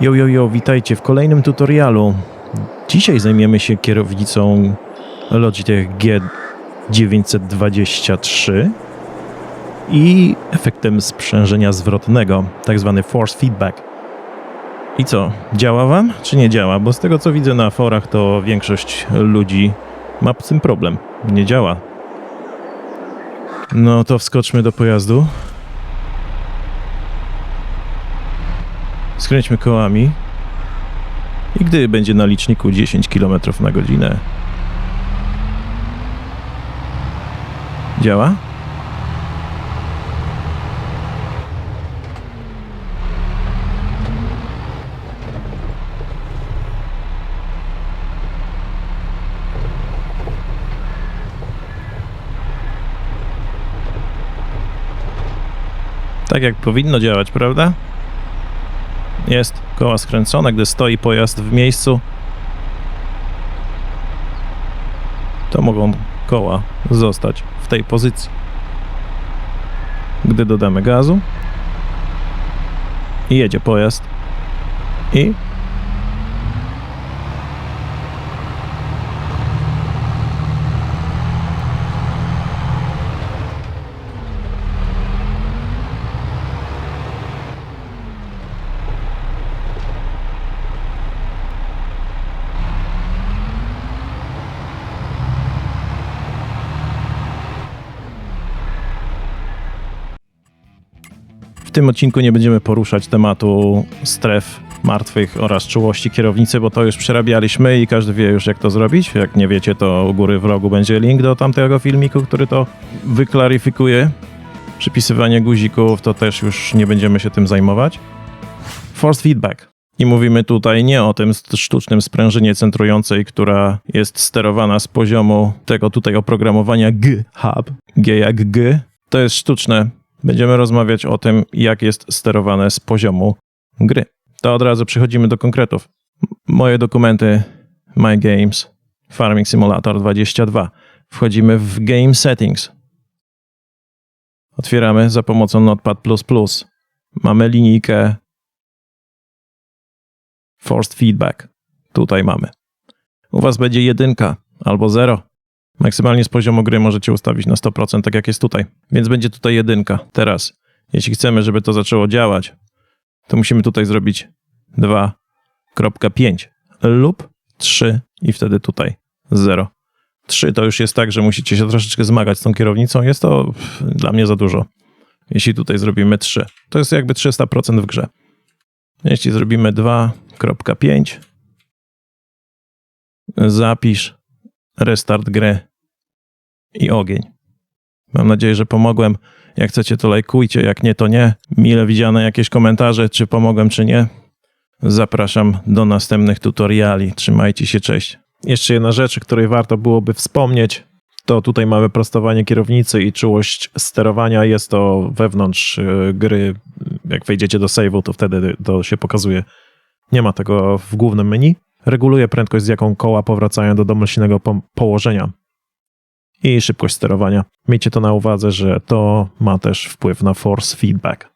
Yo, witajcie w kolejnym tutorialu. Dzisiaj zajmiemy się kierownicą Logitech G923 i efektem sprzężenia zwrotnego, tak zwany force feedback. I co, działa wam, czy nie działa? Bo z tego co widzę na forach, to większość ludzi ma z tym problem. Nie działa. No to wskoczmy do pojazdu. Skręćmy kołami i gdy będzie na liczniku 10 km na godzinę. Działa? Tak jak powinno działać, prawda? Jest koła skręcone, gdy stoi pojazd w miejscu, to mogą koła zostać w tej pozycji. Gdy dodamy gazu i jedzie pojazd i w tym odcinku nie będziemy poruszać tematu stref martwych oraz czułości kierownicy, bo to już przerabialiśmy i każdy wie już, jak to zrobić. Jak nie wiecie, to u góry w rogu będzie link do tamtego filmiku, który to wyklaryfikuje. Przypisywanie guzików to też już nie będziemy się tym zajmować. Force feedback. I mówimy tutaj nie o tym sztucznym sprężynie centrującej, która jest sterowana z poziomu tego tutaj oprogramowania G-Hub. G jak G. To jest sztuczne. Będziemy rozmawiać o tym, jak jest sterowane z poziomu gry. To od razu przechodzimy do konkretów. Moje dokumenty My Games Farming Simulator 22. Wchodzimy w Game Settings. Otwieramy za pomocą Notepad++. Mamy linijkę Forced Feedback. Tutaj mamy. U was będzie 1 albo 0. Maksymalnie z poziomu gry możecie ustawić na 100%, tak jak jest tutaj. Więc będzie tutaj 1. Teraz, jeśli chcemy, żeby to zaczęło działać, to musimy tutaj zrobić 2.5 lub 3 i wtedy tutaj 0. 3 to już jest tak, że musicie się troszeczkę zmagać z tą kierownicą. Jest to dla mnie za dużo. Jeśli tutaj zrobimy 3, to jest jakby 300% w grze. Jeśli zrobimy 2.5, zapisz, restart gry i ogień. Mam nadzieję, że pomogłem. Jak chcecie, to lajkujcie, jak nie, to nie. Mile widziane jakieś komentarze, czy pomogłem, czy nie. Zapraszam do następnych tutoriali. Trzymajcie się, cześć. Jeszcze jedna rzecz, o której warto byłoby wspomnieć, to tutaj mamy prostowanie kierownicy i czułość sterowania. Jest to wewnątrz gry. Jak wejdziecie do save'u, to wtedy to się pokazuje. Nie ma tego w głównym menu. Reguluje prędkość, z jaką koła powracają do domyślnego położenia i szybkość sterowania. Miejcie to na uwadze, że to ma też wpływ na force feedback.